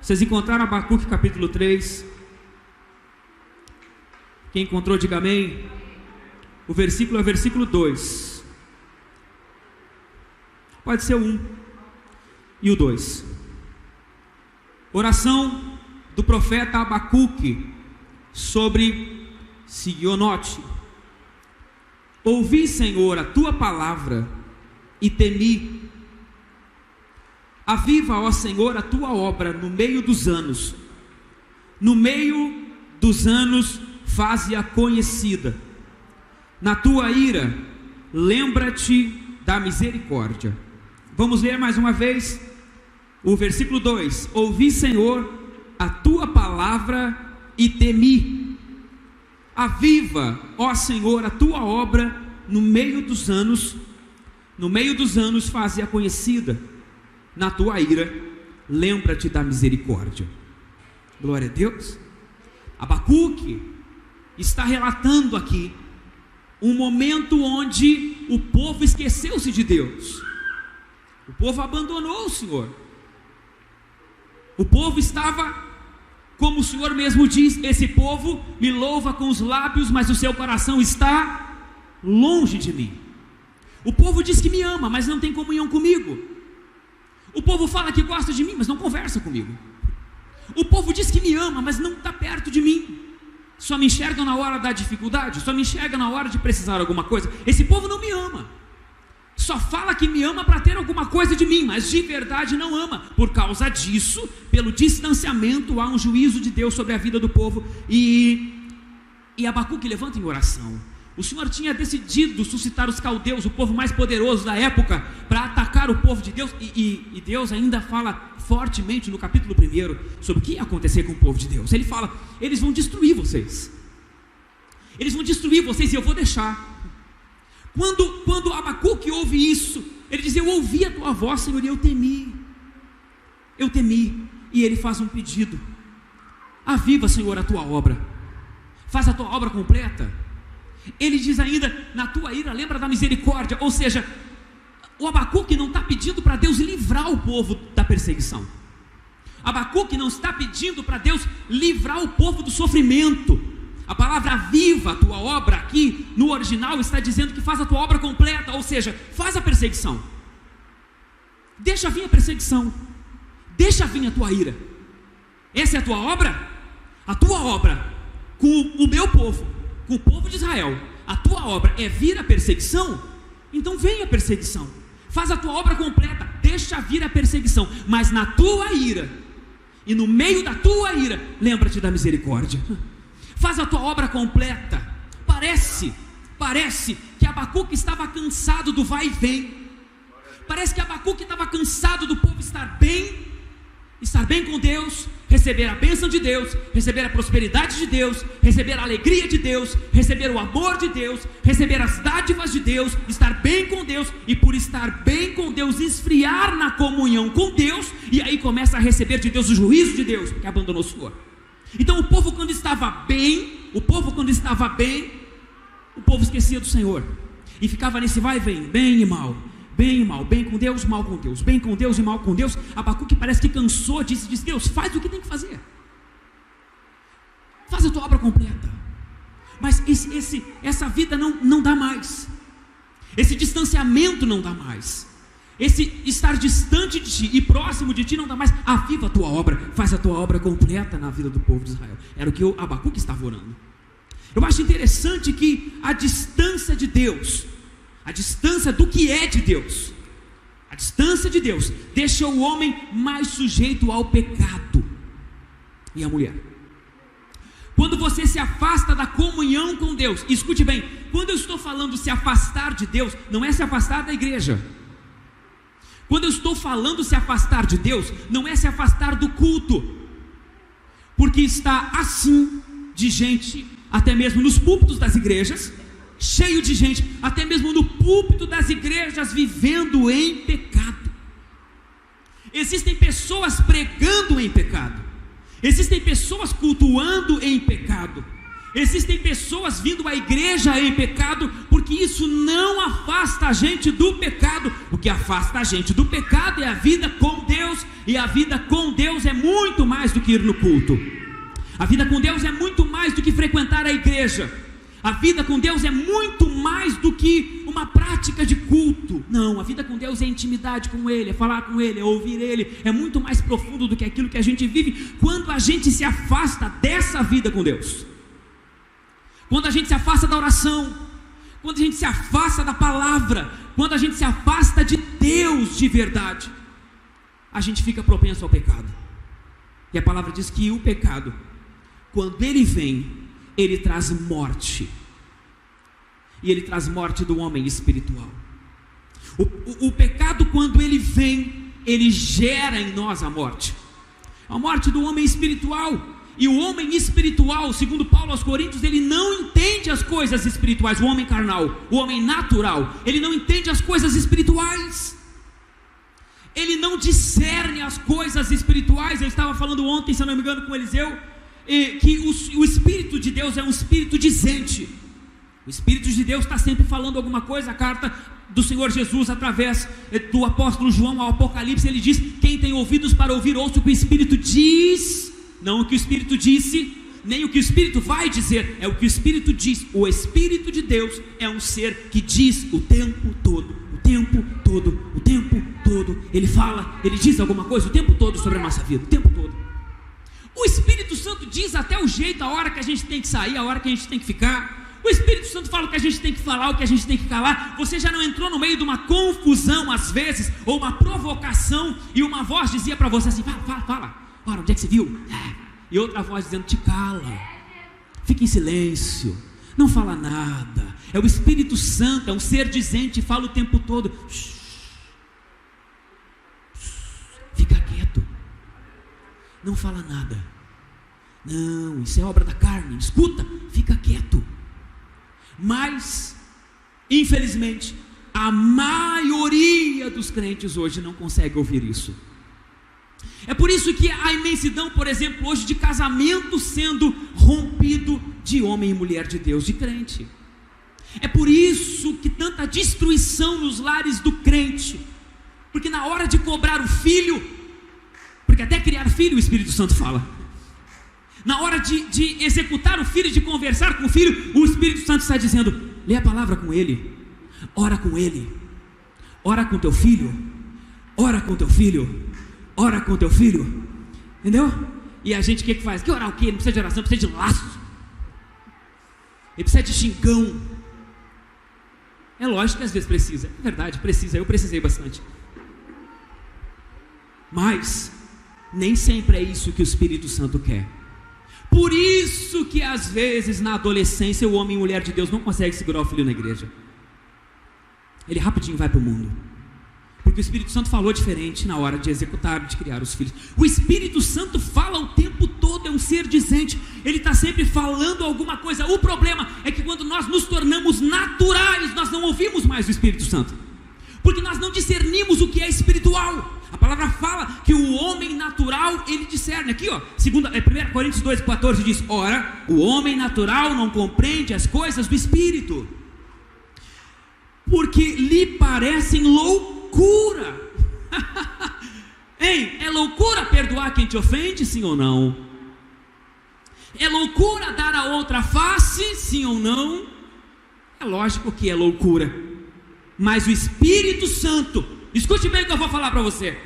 Vocês encontraram Abacuque capítulo 3? Quem encontrou, diga amém. O versículo é o versículo 2. Pode ser o 1 e o 2. Oração do profeta Abacuque sobre Sigionote. Ouvi, Senhor, a tua palavra e temi. Aviva, ó Senhor, a tua obra no meio dos anos. No meio dos anos faze-a conhecida. Na tua ira, lembra-te da misericórdia. Vamos ler mais uma vez o versículo 2. Ouvi, Senhor, a tua palavra e temi. Aviva, ó Senhor, a tua obra no meio dos anos. No meio dos anos faze-a conhecida. Na tua ira, lembra-te da misericórdia. Glória a Deus. Abacuque está relatando aqui um momento onde o povo esqueceu-se de Deus. O povo abandonou o Senhor. O povo estava, como o Senhor mesmo diz, esse povo me louva com os lábios, mas o seu coração está longe de mim. O povo diz que me ama, mas não tem comunhão comigo. O povo fala que gosta de mim, mas não conversa comigo. O povo diz que me ama, mas não está perto de mim. Só me enxerga na hora da dificuldade, só me enxerga na hora de precisar de alguma coisa. Esse povo não me ama. Só fala que me ama para ter alguma coisa de mim, mas de verdade não ama. Por causa disso, pelo distanciamento, há um juízo de Deus sobre a vida do povo. E Abacuque levanta em oração. O Senhor tinha decidido suscitar os caldeus, o povo mais poderoso da época, para atacar o povo de Deus. E Deus ainda fala fortemente no capítulo 1 sobre o que ia acontecer com o povo de Deus. Ele fala: eles vão destruir vocês. Eles vão destruir vocês e eu vou deixar. Quando Abacuque ouve isso, ele diz: eu ouvi a tua voz, Senhor, e eu temi. Eu temi. E ele faz um pedido: aviva, Senhor, a tua obra. Faz a tua obra completa. Ele diz ainda: na tua ira lembra da misericórdia. Ou seja, o Abacuque não está pedindo para Deus livrar o povo da perseguição. Abacuque não está pedindo para Deus livrar o povo do sofrimento. A palavra aviva a tua obra aqui no original está dizendo que faz a tua obra completa. Ou seja, faz a perseguição. Deixa vir a perseguição. Deixa vir a tua ira. Essa é a tua obra? A tua obra com o meu povo, com o povo de Israel, a tua obra é vir a perseguição? Então vem a perseguição. Faz a tua obra completa. Deixa vir a perseguição. Mas na tua ira, e no meio da tua ira, lembra-te da misericórdia. Faz a tua obra completa. Parece que Abacuque estava cansado do vai e vem. Parece que Abacuque estava cansado do povo estar bem com Deus, receber a bênção de Deus, receber a prosperidade de Deus, receber a alegria de Deus, receber o amor de Deus, receber as dádivas de Deus, estar bem com Deus, e por estar bem com Deus, esfriar na comunhão com Deus, e aí começa a receber de Deus o juízo de Deus, porque abandonou o Senhor. Então o povo quando estava bem, o povo esquecia do Senhor, e ficava nesse vai e vem, bem e mal, bem com Deus, mal com Deus, bem com Deus e mal com Deus. Abacuque parece que cansou disso, diz: Deus, faz o que tem que fazer, faz a tua obra completa. Mas essa vida não dá mais, esse distanciamento não dá mais, esse estar distante de ti e próximo de ti não dá mais. Aviva a tua obra, faz a tua obra completa na vida do povo de Israel. Era o que o Abacuque estava orando. Eu acho interessante que a distância de Deus, a distância do que é de Deus, a distância de Deus deixa o homem mais sujeito ao pecado. E a mulher, quando você se afasta da comunhão com Deus, escute bem, quando eu estou falando se afastar de Deus, não é se afastar da igreja. Quando eu estou falando se afastar de Deus, não é se afastar do culto, porque está assim de gente, até mesmo nos púlpitos das igrejas, cheio de gente, até mesmo no púlpito das igrejas, vivendo em pecado. Existem pessoas pregando em pecado, existem pessoas cultuando em pecado, Existem pessoas vindo à igreja em pecado, porque isso não afasta a gente do pecado. O que afasta a gente do pecado é a vida com Deus, e a vida com Deus é muito mais do que ir no culto. A vida com Deus é muito mais do que frequentar a igreja. A vida com Deus é muito mais do que uma prática de culto. Não, a vida com Deus é intimidade com Ele, é falar com Ele, é ouvir Ele. É muito mais profundo do que aquilo que a gente vive quando a gente se afasta dessa vida com Deus. Quando a gente se afasta da oração, quando a gente se afasta da palavra, quando a gente se afasta de Deus de verdade, a gente fica propenso ao pecado. E a palavra diz que o pecado, quando ele vem, ele traz morte. E ele traz morte do homem espiritual. O pecado, quando ele vem, ele gera em nós a morte. A morte do homem espiritual. E o homem espiritual, segundo Paulo aos Coríntios, ele não entende as coisas espirituais. O homem carnal, o homem natural, ele não entende as coisas espirituais. Ele não discerne as coisas espirituais. Eu estava falando ontem, se eu não me engano, com o Eliseu, que o Espírito de Deus é um Espírito dizente. O Espírito de Deus está sempre falando alguma coisa. A carta do Senhor Jesus, através do apóstolo João ao Apocalipse, ele diz: quem tem ouvidos para ouvir, ouça o que o Espírito diz. Não o que o Espírito disse, nem o que o Espírito vai dizer, é o que o Espírito diz. O Espírito de Deus é um ser que diz o tempo todo, o tempo todo, o tempo todo. Ele fala, ele diz alguma coisa o tempo todo sobre a nossa vida, o tempo todo. O Espírito Santo diz até o jeito, a hora que a gente tem que sair, a hora que a gente tem que ficar. O Espírito Santo fala o que a gente tem que falar, o que a gente tem que calar. Você já não entrou no meio de uma confusão às vezes, ou uma provocação, e uma voz dizia para você assim: fala. Ora, onde é que você viu? E outra voz dizendo: te cala, fica em silêncio, não fala nada. É o Espírito Santo, é um ser dizente, fala o tempo todo. Fica quieto, não fala nada. Não, isso é obra da carne. Escuta, fica quieto. Mas, infelizmente, a maioria dos crentes hoje não consegue ouvir isso. É por isso que a imensidão, por exemplo, hoje de casamento sendo rompido de homem e mulher de Deus, de crente. É por isso que tanta destruição nos lares do crente, porque na hora de cobrar o filho, porque até criar filho o Espírito Santo fala, na hora de executar o filho, de conversar com o filho, o Espírito Santo está dizendo: lê a palavra com ele, ora com ele, ora com teu filho, ora com teu filho, ora com teu filho, entendeu? E a gente o que faz? Que orar o quê? Não precisa de oração, precisa de laço, ele precisa de xingão. É lógico que às vezes precisa, é verdade, precisa, eu precisei bastante, mas nem sempre é isso que o Espírito Santo quer. Por isso que às vezes na adolescência o homem e mulher de Deus não consegue segurar o filho na igreja, ele rapidinho vai para o mundo, porque o Espírito Santo falou diferente na hora de executar, de criar os filhos. O Espírito Santo fala o tempo todo, é um ser dizente, ele está sempre falando alguma coisa. O problema é que quando nós nos tornamos naturais, nós não ouvimos mais o Espírito Santo, porque nós não discernimos o que é espiritual. A palavra fala que o homem natural, ele discerne. Aqui, ó, 1 Coríntios 2,14 diz: ora, o homem natural não compreende as coisas do Espírito, porque lhe parecem loucura. Ei, é loucura perdoar quem te ofende, sim ou não? É loucura dar a outra face, sim ou não? É lógico que é loucura. Mas o Espírito Santo, escute bem o que eu vou falar para você.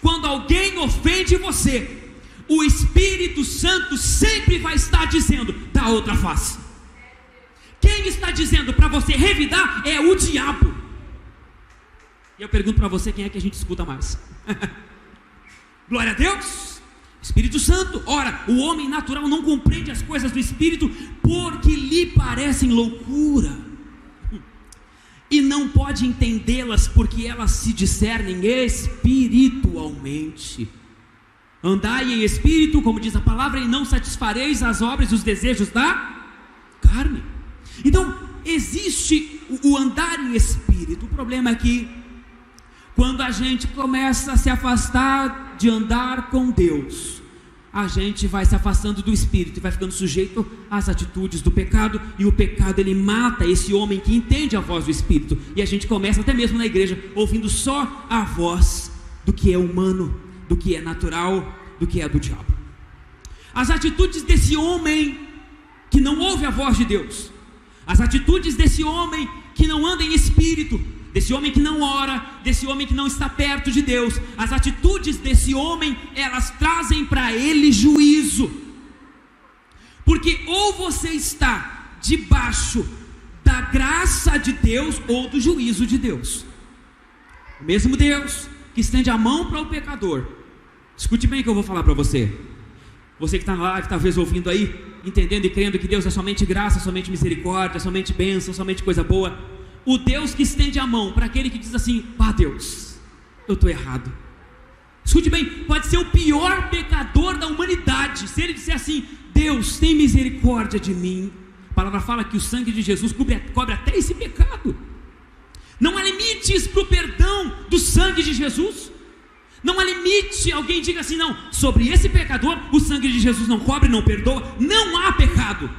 Quando alguém ofende você, o Espírito Santo sempre vai estar dizendo: dá outra face. Quem está dizendo para você revidar é o diabo. E eu pergunto para você, quem é que a gente escuta mais? Glória a Deus. Espírito Santo. Ora, o homem natural não compreende as coisas do Espírito, porque lhe parecem loucura, e não pode entendê-las, porque elas se discernem espiritualmente. Andai em espírito, como diz a palavra, e não satisfareis as obras e os desejos da carne. Então, existe o andar em espírito. O problema é que quando a gente começa a se afastar de andar com Deus, a gente vai se afastando do Espírito e vai ficando sujeito às atitudes do pecado, e o pecado ele mata esse homem que entende a voz do Espírito, e a gente começa até mesmo na igreja ouvindo só a voz do que é humano, do que é natural, do que é do diabo. As atitudes desse homem que não ouve a voz de Deus, as atitudes desse homem que não anda em Espírito, desse homem que não ora, desse homem que não está perto de Deus, as atitudes desse homem, elas trazem para ele juízo, porque ou você está debaixo da graça de Deus ou do juízo de Deus. O mesmo Deus que estende a mão para o pecador, escute bem o que eu vou falar para você, você que está na live, talvez ouvindo aí, entendendo e crendo que Deus é somente graça, somente misericórdia, somente bênção, somente coisa boa. O Deus que estende a mão para aquele que diz assim: pá, Deus, eu estou errado. Escute bem, pode ser o pior pecador da humanidade, se ele disser assim: Deus, tem misericórdia de mim. A palavra fala que o sangue de Jesus cobre até esse pecado. Não há limites para o perdão do sangue de Jesus. Não há limite, alguém diga assim: não, sobre esse pecador o sangue de Jesus não cobre, não perdoa. Não há pecado,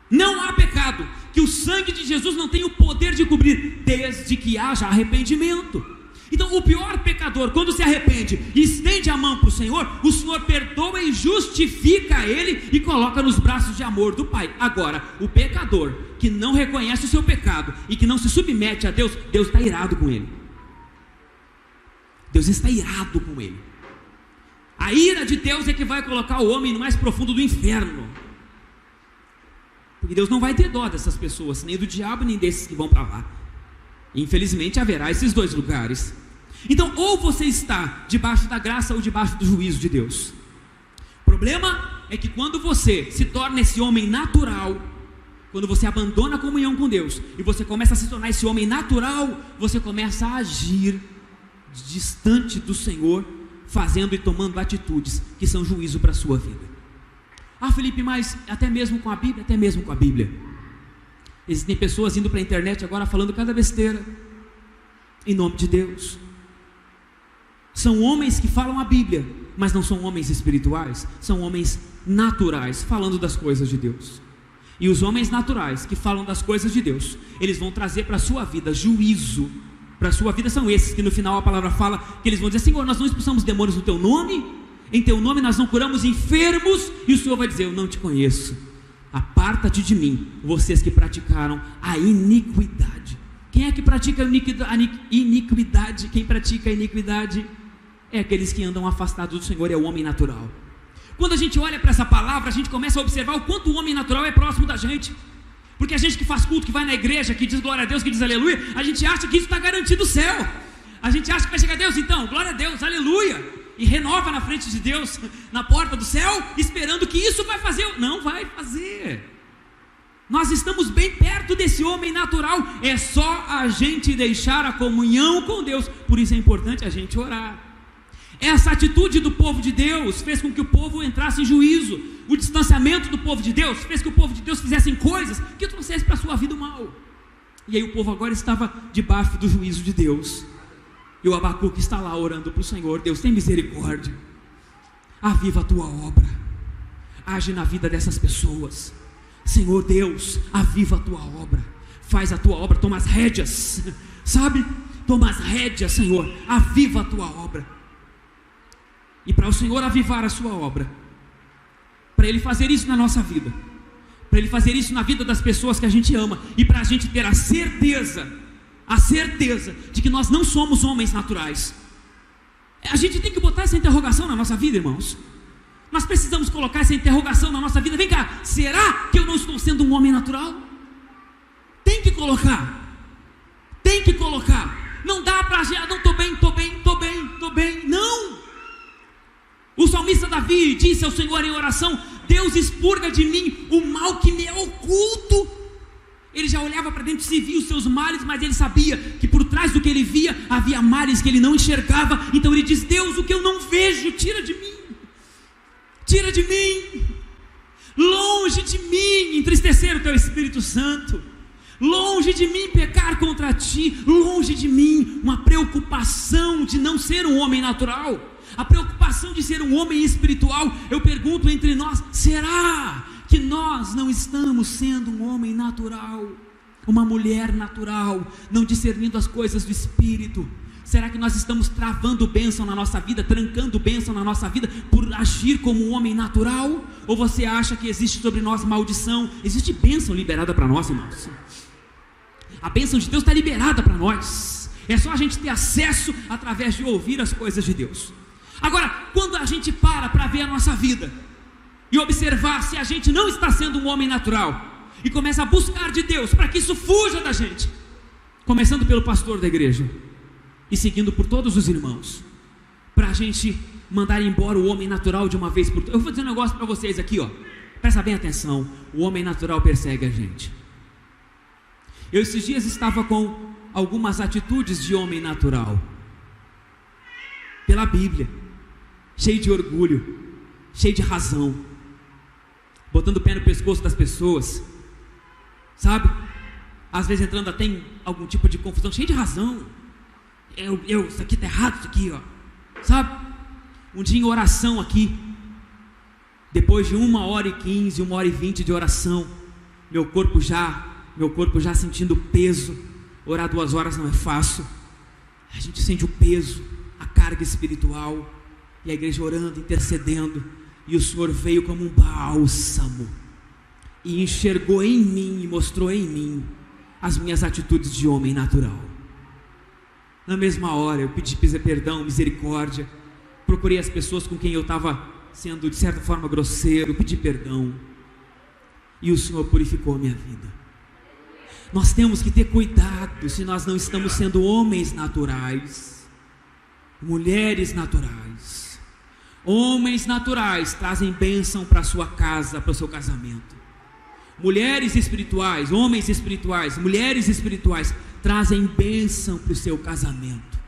não há pecado que o sangue de Jesus não tem o poder de cobrir, desde que haja arrependimento. Então o pior pecador, quando se arrepende e estende a mão para o Senhor perdoa e justifica ele e coloca nos braços de amor do Pai. Agora, o pecador que não reconhece o seu pecado e que não se submete a Deus, Deus está irado com ele. Deus está irado com ele. A ira de Deus é que vai colocar o homem no mais profundo do inferno, porque Deus não vai ter dó dessas pessoas, nem do diabo, nem desses que vão para lá. Infelizmente haverá esses dois lugares. Então, ou você está debaixo da graça ou debaixo do juízo de Deus. O problema é que quando você se torna esse homem natural, quando você abandona a comunhão com Deus e você começa a se tornar esse homem natural, você começa a agir distante do Senhor, fazendo e tomando atitudes que são juízo para a sua vida. Ah, Felipe, mas até mesmo com a Bíblia, existem pessoas indo para a internet agora falando cada besteira, em nome de Deus. São homens que falam a Bíblia, mas não são homens espirituais, são homens naturais, falando das coisas de Deus. E os homens naturais que falam das coisas de Deus, eles vão trazer para a sua vida juízo. Para a sua vida são esses que no final a palavra fala que eles vão dizer: Senhor, nós não expulsamos demônios no teu nome, em teu nome nós não curamos enfermos, e o Senhor vai dizer: eu não te conheço, aparta-te de mim, vocês que praticaram a iniquidade. Quem é que pratica a iniquidade? Quem pratica a iniquidade é aqueles que andam afastados do Senhor, é o homem natural. Quando a gente olha para essa palavra, a gente começa a observar o quanto o homem natural é próximo da gente, porque a gente que faz culto, que vai na igreja, que diz glória a Deus, que diz aleluia, a gente acha que isso está garantido o céu, a gente acha que vai chegar a Deus, então, glória a Deus, aleluia, e renova na frente de Deus, na porta do céu, esperando que isso vai fazer. Não vai fazer. Nós estamos bem perto desse homem natural, é só a gente deixar a comunhão com Deus. Por isso é importante a gente orar. Essa atitude do povo de Deus fez com que o povo entrasse em juízo. O distanciamento do povo de Deus fez que o povo de Deus fizessem coisas que trouxessem para a sua vida o mal. E aí o povo agora estava debaixo do juízo de Deus. E o Abacuque está lá orando para o Senhor: Deus, tem misericórdia, aviva a tua obra, age na vida dessas pessoas. Senhor Deus, aviva a tua obra, faz a tua obra, toma as rédeas, sabe? Toma as rédeas, Senhor, aviva a tua obra. E para o Senhor avivar a sua obra, para Ele fazer isso na nossa vida, para Ele fazer isso na vida das pessoas que a gente ama, e para a gente ter a certeza de que nós não somos homens naturais, a gente tem que botar essa interrogação na nossa vida, irmãos. Nós precisamos colocar essa interrogação na nossa vida. Vem cá, será que eu não estou sendo um homem natural? Tem que colocar. Não dá para agir: não estou bem, não. O salmista Davi disse ao Senhor em oração: Deus, expurga de mim o mal que me é oculto. Ele já olhava para dentro de si, via os seus males, mas ele sabia que por trás do que ele via havia males que ele não enxergava. Então ele diz: Deus, o que eu não vejo, tira de mim, longe de mim entristecer o teu Espírito Santo, longe de mim pecar contra ti, longe de mim uma preocupação de não ser um homem natural. a preocupação de ser um homem espiritual. Eu pergunto entre nós: será que nós não estamos sendo um homem natural, uma mulher natural, não discernindo as coisas do Espírito? Será que nós estamos travando bênção na nossa vida, trancando bênção na nossa vida, por agir como um homem natural? Ou você acha que existe sobre nós maldição? Existe bênção liberada para nós, irmãos. A bênção de Deus está liberada para nós. É só a gente ter acesso através de ouvir as coisas de Deus. Agora, quando a gente para ver a nossa vida e observar se a gente não está sendo um homem natural, e começa a buscar de Deus para que isso fuja da gente, começando pelo pastor da igreja e seguindo por todos os irmãos, para a gente mandar embora o homem natural de uma vez por todas. Eu vou dizer um negócio para vocês aqui, ó. Presta bem atenção. O homem natural persegue a gente. Eu esses dias estava com algumas atitudes de homem natural, pela Bíblia, cheio de orgulho, cheio de razão, botando o pé no pescoço das pessoas, sabe? Às vezes entrando até em algum tipo de confusão, cheio de razão. Isso aqui está errado, isso aqui, ó. Sabe? Um dia em oração aqui, depois de 1h15, 1h20 de oração, meu corpo já sentindo peso. Orar 2 horas não é fácil. A gente sente o peso, a carga espiritual, e a igreja orando, intercedendo, e o Senhor veio como um bálsamo e enxergou em mim e mostrou em mim as minhas atitudes de homem natural. Na mesma hora eu pedi perdão, misericórdia, procurei as pessoas com quem eu estava sendo de certa forma grosseiro, pedi perdão, e o Senhor purificou a minha vida. Nós temos que ter cuidado se nós não estamos sendo homens naturais, mulheres naturais. Homens naturais trazem bênção para a sua casa, para o seu casamento. Mulheres espirituais, homens espirituais, mulheres espirituais trazem bênção para o seu casamento.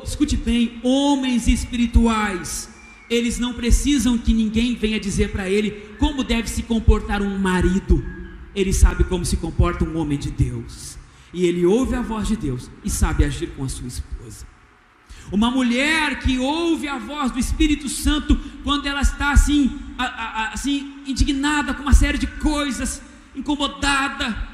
Escute bem, homens espirituais, eles não precisam que ninguém venha dizer para ele como deve se comportar um marido. Ele sabe como se comporta um homem de Deus, e ele ouve a voz de Deus e sabe agir com a sua esposa. Uma mulher que ouve a voz do Espírito Santo quando ela está assim indignada com uma série de coisas, incomodada,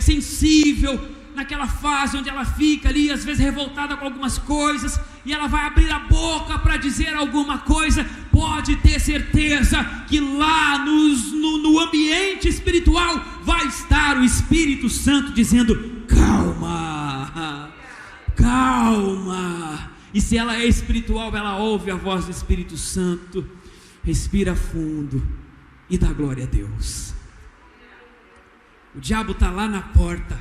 sensível, naquela fase onde ela fica ali, às vezes revoltada com algumas coisas, e ela vai abrir a boca para dizer alguma coisa, pode ter certeza que lá no ambiente espiritual vai estar o Espírito Santo dizendo: calma, calma. E se ela é espiritual, ela ouve a voz do Espírito Santo, respira fundo e dá glória a Deus. O diabo está lá na porta,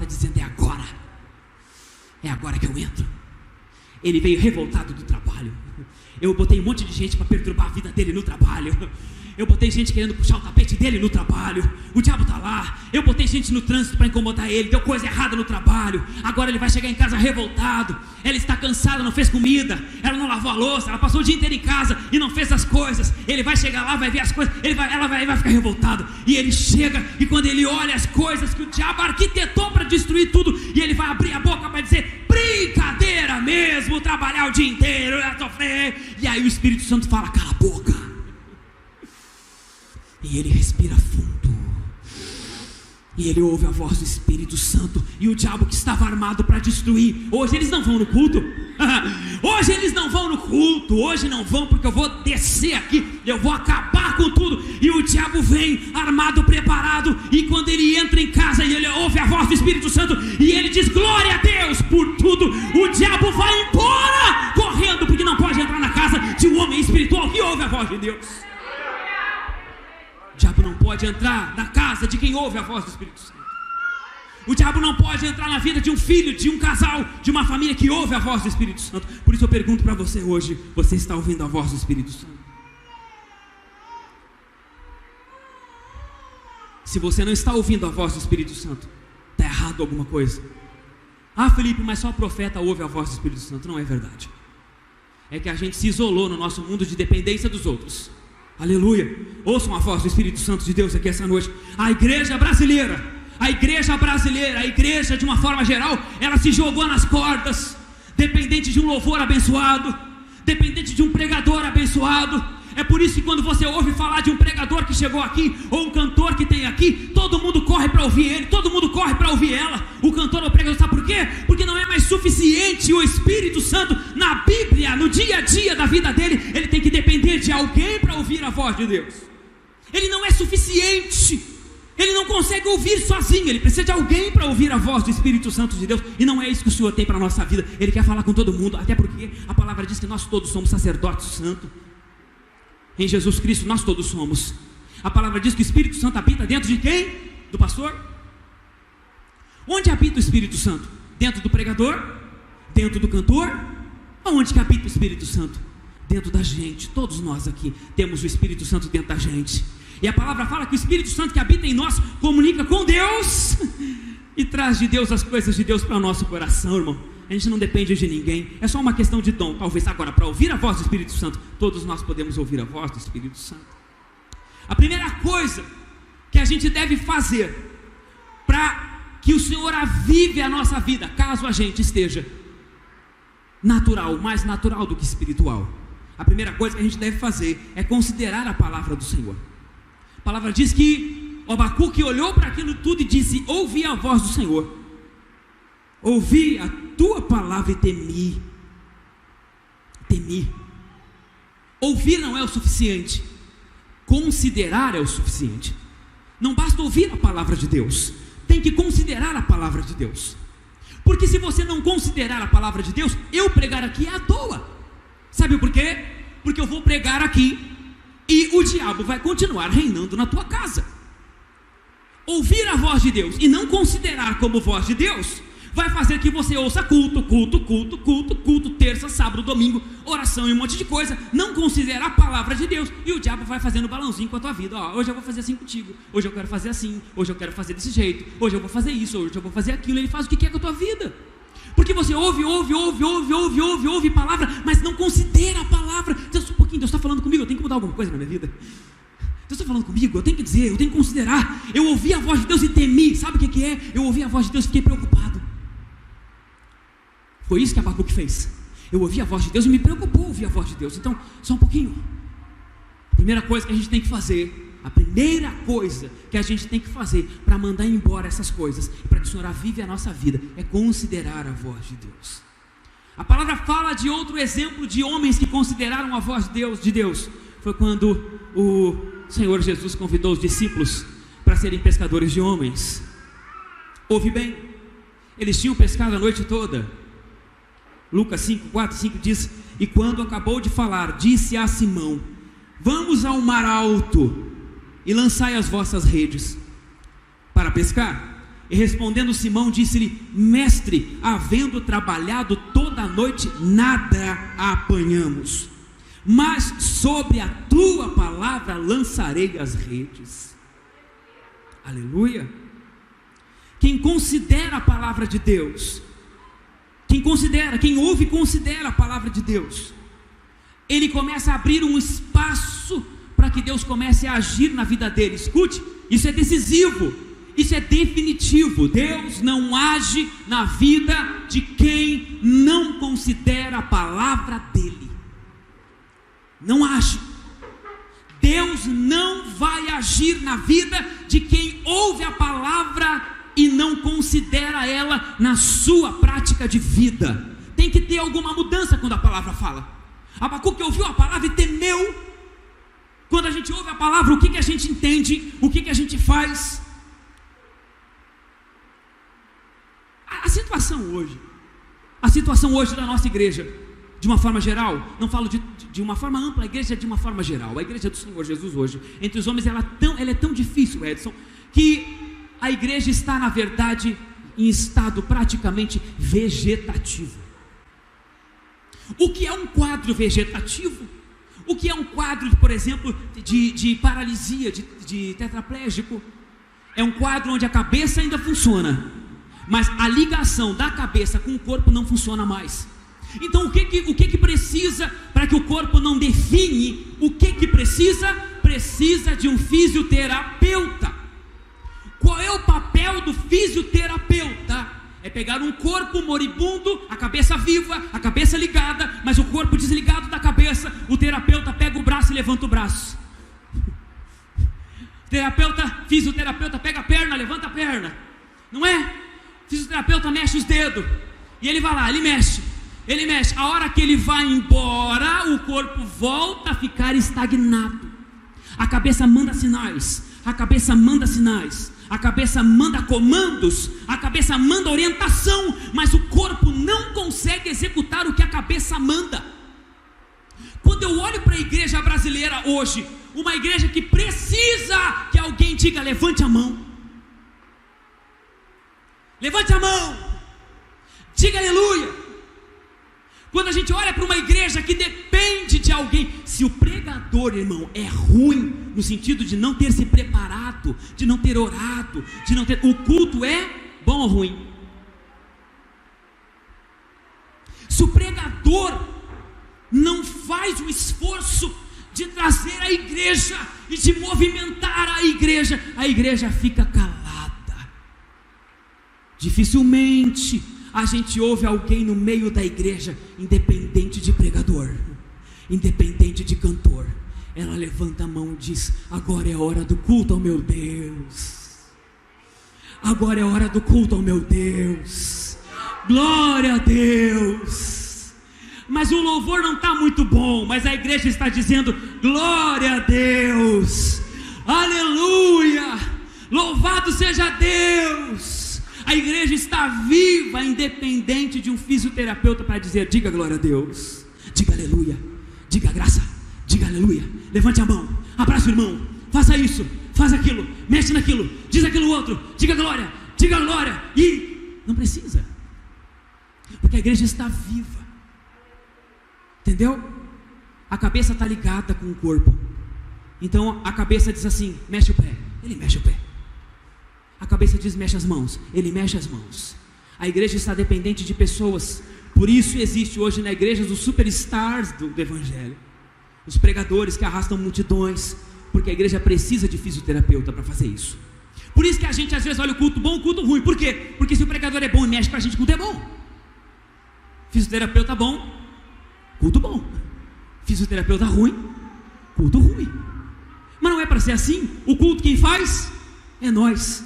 dizendo: é agora que eu entro. Ele veio revoltado do trabalho, eu botei um monte de gente para perturbar a vida dele no trabalho, eu botei gente querendo puxar o tapete dele no trabalho, o diabo está lá, eu botei gente no trânsito para incomodar ele, deu coisa errada no trabalho, agora ele vai chegar em casa revoltado, ela está cansada, não fez comida, ela não lavou a louça, ela passou o dia inteiro em casa e não fez as coisas, ele vai chegar lá, vai ver as coisas, ela vai ficar revoltado, e ele chega, e quando ele olha as coisas que o diabo arquitetou para destruir tudo, e ele vai abrir a boca para dizer: brincadeira mesmo, trabalhar o dia inteiro, sofrer, e aí o Espírito Santo fala: cala a boca. E ele respira fundo, e ele ouve a voz do Espírito Santo, e o diabo que estava armado para destruir, hoje eles não vão no culto, hoje não vão, porque eu vou descer aqui, eu vou acabar com tudo, e o diabo vem armado, preparado, e quando ele entra em casa, e ele ouve a voz do Espírito Santo, e ele diz: glória a Deus por tudo, o diabo vai embora, correndo, porque não pode entrar na casa de um homem espiritual que ouve a voz de Deus. O diabo não pode entrar na casa de quem ouve a voz do Espírito Santo. O diabo não pode entrar na vida de um filho, de um casal, de uma família que ouve a voz do Espírito Santo. Por isso eu pergunto para você hoje: você está ouvindo a voz do Espírito Santo? Se você não está ouvindo a voz do Espírito Santo, está errado alguma coisa. Ah, Felipe, mas só o profeta ouve a voz do Espírito Santo. Não é verdade. É que a gente se isolou no nosso mundo de dependência dos outros. Aleluia. Ouçam a voz do Espírito Santo de Deus aqui essa noite. A igreja brasileira, a igreja de uma forma geral, ela se jogou nas cordas dependente de um louvor abençoado, dependente de um pregador abençoado. É por isso que quando você ouve falar de um pregador que chegou aqui, ou um cantor que tem aqui, todo mundo corre para ouvir ele, todo mundo corre para ouvir ela, o cantor ou o pregador. Sabe por quê? Porque não é mais suficiente o Espírito Santo na Bíblia, no dia a dia da vida dele. Ele tem que depender de alguém para ouvir a voz de Deus. Ele não é suficiente, ele não consegue ouvir sozinho, ele precisa de alguém para ouvir a voz do Espírito Santo de Deus. E não é isso que o Senhor tem para a nossa vida. Ele quer falar com todo mundo, até porque a palavra diz que nós todos somos sacerdotes santos. Em Jesus Cristo nós todos somos. A palavra diz que o Espírito Santo habita dentro de quem? Do pastor? Onde habita o Espírito Santo? Dentro do pregador? Dentro do cantor? Aonde que habita o Espírito Santo? Dentro da gente. Todos nós aqui temos o Espírito Santo dentro da gente. E a palavra fala que o Espírito Santo que habita em nós comunica com Deus e traz de Deus as coisas de Deus para o nosso coração, irmão. A gente não depende de ninguém, é só uma questão de dom. Talvez agora, para ouvir a voz do Espírito Santo, todos nós podemos ouvir a voz do Espírito Santo. A primeira coisa que a gente deve fazer para que o Senhor avive a nossa vida, caso a gente esteja natural, mais natural do que espiritual, a primeira coisa que a gente deve fazer é considerar a palavra do Senhor. A palavra diz que Abacuque olhou para aquilo tudo e disse: ouvi a voz do Senhor, ouvi a tua palavra e temi. Ouvir não é o suficiente, considerar é o suficiente. Não basta ouvir a palavra de Deus, tem que considerar a palavra de Deus. Porque se você não considerar a palavra de Deus, eu pregar aqui é à toa. Sabe por quê? Porque eu vou pregar aqui e o diabo vai continuar reinando na tua casa. Ouvir a voz de Deus e não considerar como voz de Deus vai fazer que você ouça culto, terça, sábado, domingo, oração e um monte de coisa, não considerar a palavra de Deus, e o diabo vai fazendo balãozinho com a tua vida. Hoje eu vou fazer assim contigo, hoje eu quero fazer assim, hoje eu quero fazer desse jeito, hoje eu vou fazer isso, hoje eu vou fazer aquilo. Ele faz o que quer com a tua vida, porque você ouve palavra, mas não considera a palavra. Deus, um pouquinho, Deus está falando comigo, eu tenho que mudar alguma coisa na minha vida. Deus está falando comigo, eu tenho que dizer, eu tenho que considerar. Eu ouvi a voz de Deus e temi. Sabe o que é? Eu ouvi a voz de Deus e fiquei preocupado. Foi isso que Abacuque fez. Eu ouvi a voz de Deus e me preocupou ouvir a voz de Deus. Então, só um pouquinho. A primeira coisa que a gente tem que fazer, para mandar embora essas coisas, para que o Senhor avive a nossa vida, é considerar a voz de Deus. A palavra fala de outro exemplo de homens que consideraram a voz de Deus. Foi quando o Senhor Jesus convidou os discípulos para serem pescadores de homens. Ouve bem, eles tinham pescado a noite toda. Lucas 5:4-5 diz: e quando acabou de falar, disse a Simão: vamos ao mar alto e lançai as vossas redes para pescar. E respondendo Simão, disse-lhe: mestre, havendo trabalhado toda a noite, nada apanhamos, mas sobre a tua palavra lançarei as redes. Aleluia. Quem considera a palavra de Deus, quem ouve e considera a palavra de Deus, ele começa a abrir um espaço para que Deus comece a agir na vida dele. Escute, isso é decisivo, isso é definitivo. Deus não age na vida de quem não considera a palavra dele. Não age. Deus não vai agir na vida de quem ouve a palavra e não considera ela na sua prática de vida. Tem que ter alguma mudança quando a palavra fala. Abacuque ouviu a palavra e temeu. Quando a gente ouve a palavra, o que a gente entende? O que a gente faz? A situação hoje da nossa igreja, de uma forma geral, não falo de uma forma ampla, a igreja é de uma forma geral. A igreja do Senhor Jesus hoje, entre os homens, ela é tão difícil, Edson, que a igreja está, na verdade, em estado praticamente vegetativo. O que é um quadro vegetativo? O que é um quadro, por exemplo, de paralisia, de tetraplégico? É um quadro onde a cabeça ainda funciona, mas a ligação da cabeça com o corpo não funciona mais. Então o que precisa para que o corpo não define? O que precisa? Precisa de um fisioterapeuta. Qual é o papel do fisioterapeuta? É pegar um corpo moribundo, a cabeça viva, a cabeça ligada, mas o corpo desligado da cabeça. O terapeuta pega o braço e levanta o braço. Fisioterapeuta pega a perna, levanta a perna. Não é? Fisioterapeuta mexe os dedos. E ele vai lá, ele mexe. A hora que ele vai embora, o corpo volta a ficar estagnado. A cabeça manda sinais. A cabeça manda comandos, a cabeça manda orientação, mas o corpo não consegue executar o que a cabeça manda. Quando eu olho para a igreja brasileira hoje, uma igreja que precisa que alguém diga: levante a mão, diga aleluia. Quando a gente olha para uma igreja que depende de alguém, se o pregador, irmão, é ruim, no sentido de não ter se preparado, de não ter orado, o culto é bom ou ruim? Se o pregador não faz o esforço de trazer a igreja e de movimentar a igreja fica calada. Dificilmente a gente ouve alguém no meio da igreja, independente de pregador, independente de cantor, ela levanta a mão e diz: agora é a hora do culto ao meu Deus, agora é a hora do culto ao meu Deus, glória a Deus. Mas o louvor não está muito bom, mas a igreja está dizendo: glória a Deus, aleluia, louvado seja Deus. A igreja está viva, independente de um fisioterapeuta para dizer: diga glória a Deus, diga aleluia, diga graça, diga aleluia, levante a mão, abraça o irmão, faça isso, faz aquilo, mexe naquilo, diz aquilo outro, diga glória, e não precisa, porque a igreja está viva, entendeu? A cabeça está ligada com o corpo, então a cabeça diz assim: mexe o pé, ele mexe o pé. A cabeça diz: mexe as mãos, ele mexe as mãos. A igreja está dependente de pessoas. Por isso existe hoje na igreja os superstars do evangelho, os pregadores que arrastam multidões, porque a igreja precisa de fisioterapeuta para fazer isso. Por isso que a gente às vezes olha o culto bom, o culto ruim. Por quê? Porque se o pregador é bom e mexe com a gente, o culto é bom. Fisioterapeuta bom, culto bom. Fisioterapeuta ruim, culto ruim. Mas não é para ser assim. O culto quem faz é nós,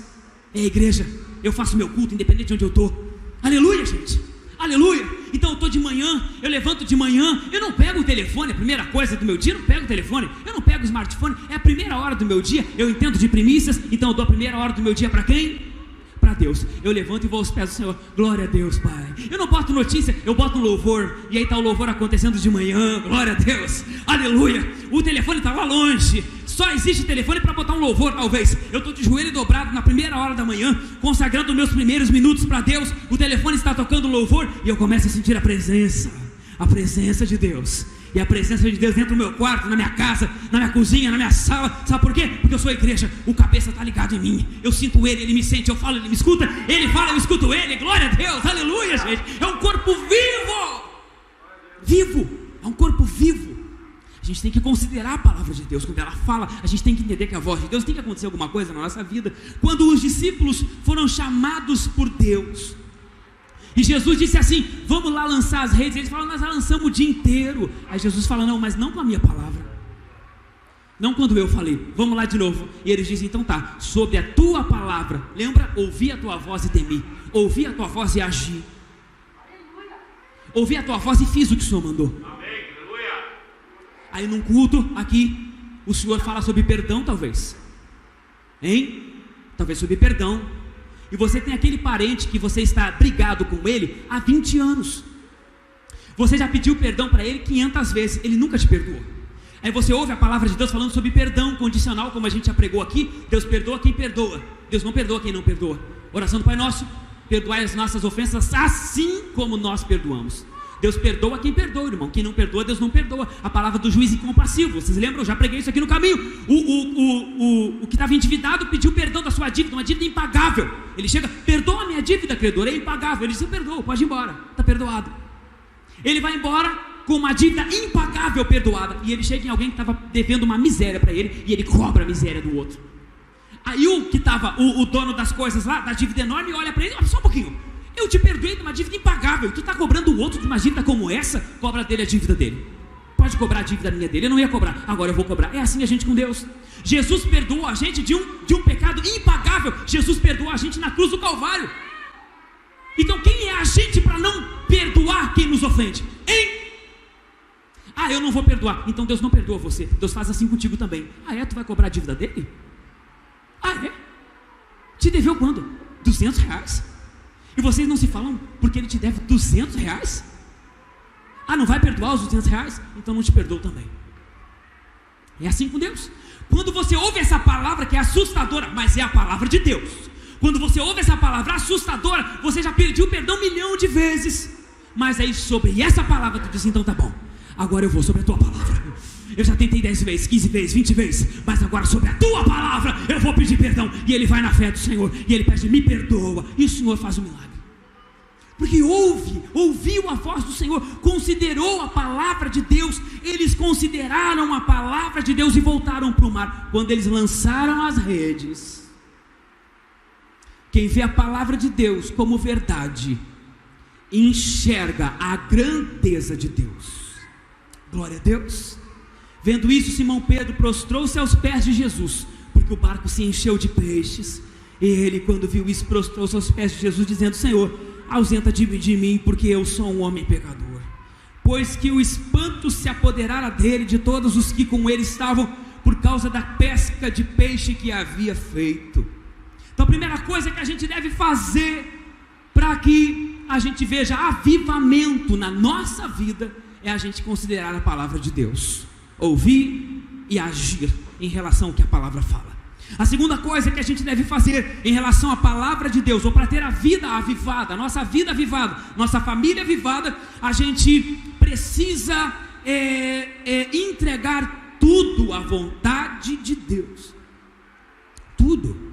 é a igreja. Eu faço meu culto independente de onde eu estou. Aleluia, gente, aleluia. Então eu estou de manhã, eu levanto de manhã, eu não pego o telefone, a primeira coisa do meu dia, eu não pego o telefone, eu não pego o smartphone, é a primeira hora do meu dia. Eu entendo de primícias, então eu dou a primeira hora do meu dia para quem? Para Deus. Eu levanto e vou aos pés do Senhor. Glória a Deus, Pai. Eu não boto notícia, eu boto um louvor, e aí está o louvor acontecendo de manhã. Glória a Deus, aleluia. O telefone está lá longe, só existe telefone para botar um louvor, talvez. Eu estou de joelho dobrado na primeira hora da manhã, consagrando meus primeiros minutos para Deus. O telefone está tocando louvor e eu começo a sentir a presença de Deus. E a presença de Deus entra no meu quarto, na minha casa, na minha cozinha, na minha sala. Sabe por quê? Porque eu sou a igreja. O cabeça está ligado em mim. Eu sinto Ele, Ele me sente, eu falo, Ele me escuta. Ele fala, eu escuto Ele. Glória a Deus, aleluia, gente. É um corpo vivo. É um corpo vivo. A gente tem que considerar a palavra de Deus. Quando ela fala, a gente tem que entender que a voz de Deus tem que acontecer alguma coisa na nossa vida. Quando os discípulos foram chamados por Deus, e Jesus disse assim: vamos lá lançar as redes. Eles falam: nós já lançamos o dia inteiro. Aí Jesus fala: não, mas não com a minha palavra, não quando eu falei, vamos lá de novo. E eles dizem: então tá, sobre a tua palavra. Lembra? Ouvi a tua voz e temi. Ouvi a tua voz e agi. Ouvi a tua voz e fiz o que o Senhor mandou. Aí num culto aqui, o Senhor fala sobre perdão, talvez, hein? Talvez sobre perdão. E você tem aquele parente que você está brigado com ele há 20 anos. Você já pediu perdão para ele 500 vezes, ele nunca te perdoou. Aí você ouve a palavra de Deus falando sobre perdão condicional, como a gente já pregou aqui. Deus perdoa quem perdoa, Deus não perdoa quem não perdoa. Oração do Pai Nosso: perdoai as nossas ofensas assim como nós perdoamos. Deus perdoa quem perdoa, irmão. Quem não perdoa, Deus não perdoa. A palavra do juiz incompassível, vocês lembram? Eu já preguei isso aqui no caminho. O que estava endividado pediu perdão da sua dívida, uma dívida impagável. Ele chega: perdoa a minha dívida, credor, é impagável. Ele diz: eu perdoo, pode ir embora, está perdoado. Ele vai embora com uma dívida impagável perdoada. E ele chega em alguém que estava devendo uma miséria para ele, e ele cobra a miséria do outro. Aí o que estava, o dono das coisas lá, da dívida enorme, olha para ele: olha só um pouquinho, Eu te perdoei de uma dívida impagável, e tu está cobrando o outro de uma dívida como essa? Cobra dele a dívida dele. Pode cobrar a dívida minha dele, eu não ia cobrar, agora eu vou cobrar. É assim a gente com Deus. Jesus perdoou a gente de um pecado impagável. Jesus perdoou a gente na cruz do Calvário. Então quem é a gente para não perdoar quem nos ofende? Hein? Ah, eu não vou perdoar. Então Deus não perdoa você. Deus faz assim contigo também. Ah, é? Tu vai cobrar a dívida dele? Ah, é? Te deveu quando? R$200? E vocês não se falam porque ele te deve R$200? Ah, não vai perdoar os R$200? Então não te perdoo também. É assim com Deus. Quando você ouve essa palavra que é assustadora, mas é a palavra de Deus. Quando você ouve essa palavra assustadora, você já pediu perdão 1.000.000 de vezes. Mas aí sobre essa palavra tu diz, então tá bom, agora eu vou sobre a tua palavra. Eu já tentei 10 vezes, 15 vezes, 20 vezes, mas agora sobre a tua palavra eu vou pedir perdão. E ele vai na fé do Senhor, e ele pede, me perdoa. E o Senhor faz um milagre. Porque ouviu a voz do Senhor, considerou a palavra de Deus. Eles consideraram a palavra de Deus e voltaram para o mar. Quando eles lançaram as redes, quem vê a palavra de Deus como verdade, enxerga a grandeza de Deus. Glória a Deus. Vendo isso, Simão Pedro prostrou-se aos pés de Jesus, porque o barco se encheu de peixes. E ele, quando viu isso, prostrou-se aos pés de Jesus, dizendo, Senhor, ausenta-te de mim, porque eu sou um homem pecador. Pois que o espanto se apoderara dele, de todos os que com ele estavam, por causa da pesca de peixe que havia feito. Então a primeira coisa que a gente deve fazer, para que a gente veja avivamento na nossa vida, é a gente considerar a palavra de Deus, ouvir e agir em relação ao que a palavra fala. A segunda coisa que a gente deve fazer em relação à palavra de Deus, ou para ter a vida avivada, a nossa vida avivada, nossa família avivada, a gente precisa entregar tudo à vontade de Deus. Tudo.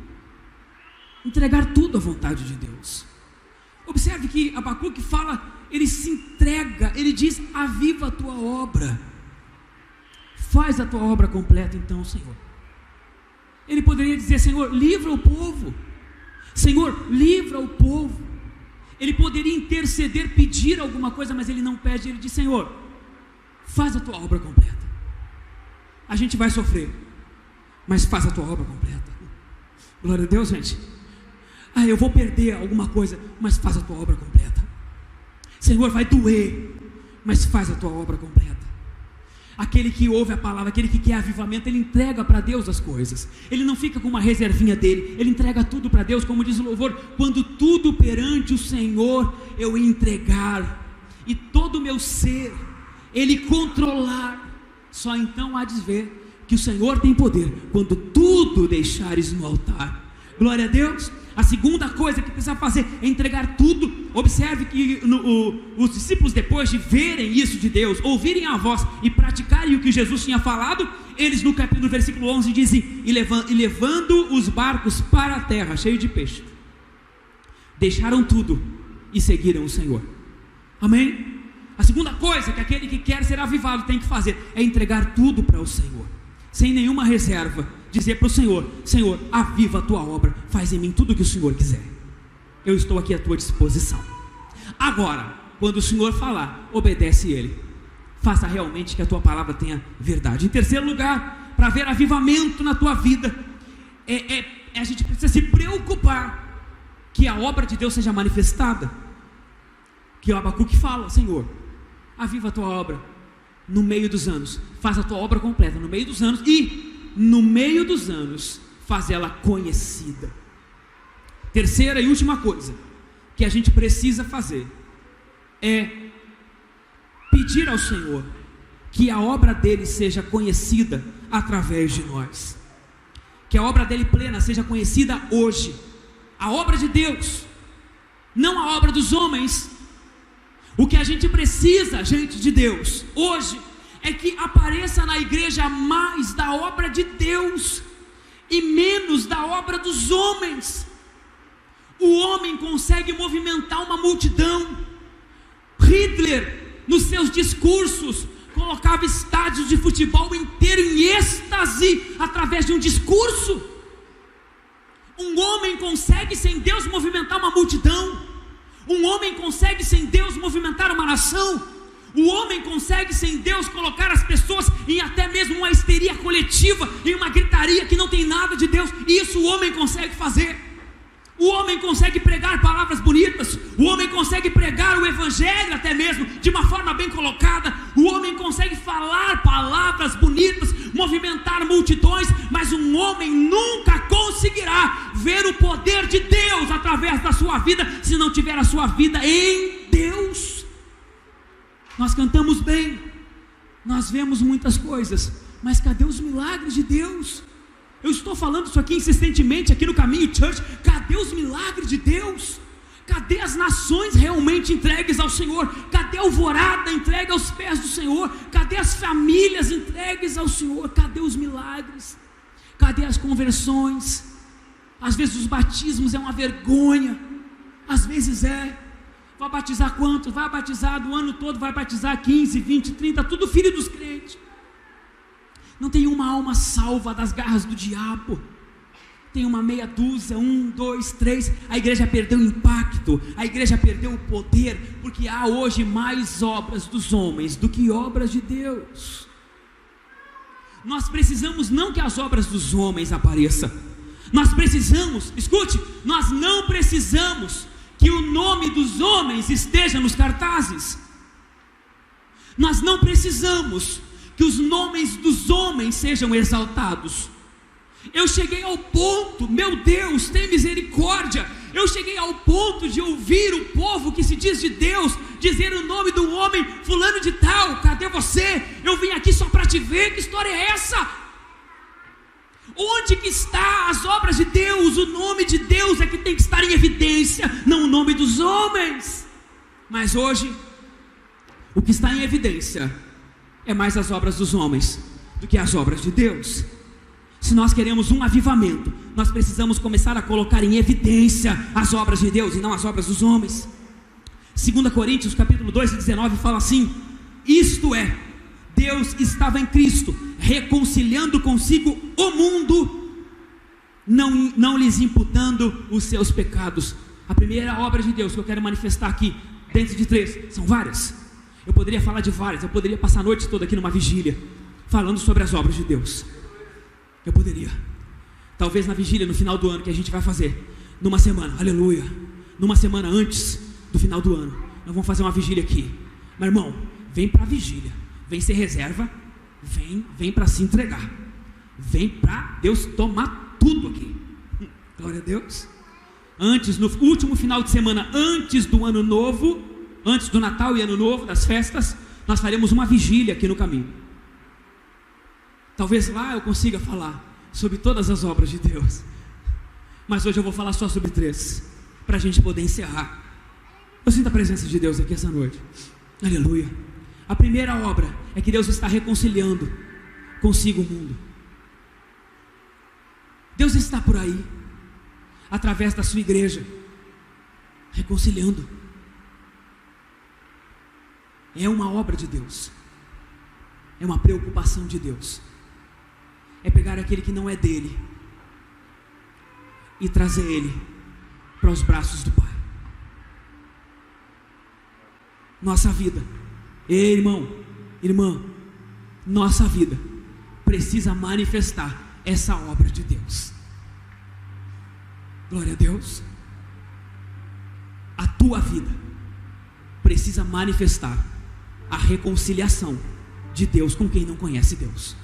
Entregar tudo à vontade de Deus. Observe que Abacuque fala, ele se entrega, ele diz, aviva a tua obra. Faz a tua obra completa então, Senhor. Ele poderia dizer, Senhor, livra o povo. Senhor, livra o povo. Ele poderia interceder, pedir alguma coisa, mas ele não pede. Ele diz, Senhor, faz a tua obra completa. A gente vai sofrer, mas faz a tua obra completa. Glória a Deus, gente. Ah, eu vou perder alguma coisa, mas faz a tua obra completa. Senhor, vai doer, mas faz a tua obra completa. Aquele que ouve a palavra, aquele que quer avivamento, ele entrega para Deus as coisas. Ele não fica com uma reservinha dele, ele entrega tudo para Deus, como diz o louvor, quando tudo perante o Senhor eu entregar, e todo o meu ser ele controlar, só então há de ver que o Senhor tem poder, quando tudo deixares no altar. Glória a Deus. A segunda coisa que precisa fazer é entregar tudo. Observe que os discípulos, depois de verem isso de Deus, ouvirem a voz e praticarem o que Jesus tinha falado, eles no versículo 11 dizem, e levando os barcos para a terra, cheio de peixe, deixaram tudo e seguiram o Senhor. Amém? A segunda coisa que aquele que quer ser avivado tem que fazer é entregar tudo para o Senhor, sem nenhuma reserva. Dizer para o Senhor, Senhor, aviva a tua obra, faz em mim tudo o que o Senhor quiser, eu estou aqui à tua disposição. Agora, quando o Senhor falar, obedece Ele, faça realmente que a tua palavra tenha verdade. Em terceiro lugar, para ver avivamento na tua vida, a gente precisa se preocupar que a obra de Deus seja manifestada. Que o Abacuque fala, Senhor, aviva a tua obra no meio dos anos, faz a tua obra completa no meio dos anos, e no meio dos anos faz ela conhecida. Terceira e última coisa que a gente precisa fazer é pedir ao Senhor que a obra dele seja conhecida através de nós, que a obra dele plena seja conhecida hoje, a obra de Deus, não a obra dos homens. O que a gente precisa, gente de Deus, hoje, é que apareça na igreja mais da obra de Deus e menos da obra dos homens. O homem consegue movimentar uma multidão. Hitler, nos seus discursos, colocava estádios de futebol inteiro em êxtase através de um discurso. Um homem consegue, sem Deus, movimentar uma multidão. Um homem consegue sem Deus movimentar uma nação. O homem consegue sem Deus colocar as pessoas em até mesmo uma histeria coletiva, em uma gritaria que não tem nada de Deus. Isso o homem consegue fazer. O homem consegue pregar palavras bonitas. O homem consegue pregar o evangelho até mesmo de uma forma bem colocada. O homem consegue falar palavras bonitas, movimentar multidões. Mas um homem nunca conseguirá ver o poder de Deus através da sua vida, se não tiver a sua vida em Deus. Nós cantamos bem, nós vemos muitas coisas, mas cadê os milagres de Deus? Eu estou falando isso aqui insistentemente aqui no Caminho Church. Cadê os milagres de Deus? Cadê as nações realmente entregues ao Senhor? Cadê a alvorada entregue aos pés do Senhor? Cadê as famílias entregues ao Senhor? Cadê os milagres? Cadê as conversões? Às vezes os batismos é uma vergonha, às vezes é. Vai batizar quantos? Vai batizar do ano todo, vai batizar 15, 20, 30, tudo filho dos crentes. Não tem uma alma salva das garras do diabo. Tem uma meia dúzia, 1, 2, 3. A igreja perdeu o impacto, a igreja perdeu o poder, porque há hoje mais obras dos homens do que obras de Deus. Nós precisamos não que as obras dos homens apareçam. Nós precisamos, escute, nós não precisamos que o nome dos homens esteja nos cartazes. Nós não precisamos que os nomes dos homens sejam exaltados. Eu cheguei ao ponto, meu Deus, tem misericórdia. Eu cheguei ao ponto de ouvir o povo que se diz de Deus dizer o nome do homem fulano de tal. Cadê você? Eu vim aqui só para te ver. Que história é essa? Onde que está as obras de Deus? O nome de Deus é que tem que estar em evidência, não o nome dos homens. Mas hoje, o que está em evidência é mais as obras dos homens do que as obras de Deus. Se nós queremos um avivamento, nós precisamos começar a colocar em evidência as obras de Deus e não as obras dos homens. 2 Coríntios capítulo 2, 19 fala assim: isto é, Deus estava em Cristo, reconciliando consigo o mundo, não lhes imputando os seus pecados. A primeira obra de Deus que eu quero manifestar aqui, dentro de 3, são várias. Eu poderia falar de várias, eu poderia passar a noite toda aqui numa vigília, falando sobre as obras de Deus. Eu poderia, talvez na vigília no final do ano que a gente vai fazer, numa semana, aleluia, numa semana antes do final do ano, nós vamos fazer uma vigília aqui. Meu irmão, vem para a vigília, vem ser reserva, vem para se entregar, vem para Deus tomar tudo aqui. Glória a Deus. Antes, no último final de semana, antes do ano novo, antes do Natal e Ano Novo, das festas, nós faremos uma vigília aqui no caminho. Talvez lá eu consiga falar sobre todas as obras de Deus, mas hoje eu vou falar só sobre 3, para a gente poder encerrar. Eu sinto a presença de Deus aqui essa noite, aleluia. A primeira obra é que Deus está reconciliando consigo o mundo. Deus está por aí, através da sua igreja, reconciliando. É uma obra de Deus, é uma preocupação de Deus. É pegar aquele que não é dele e trazer ele para os braços do Pai. Nossa vida, ei, irmão, irmã, nossa vida precisa manifestar essa obra de Deus. Glória a Deus. A tua vida precisa manifestar a reconciliação de Deus com quem não conhece Deus.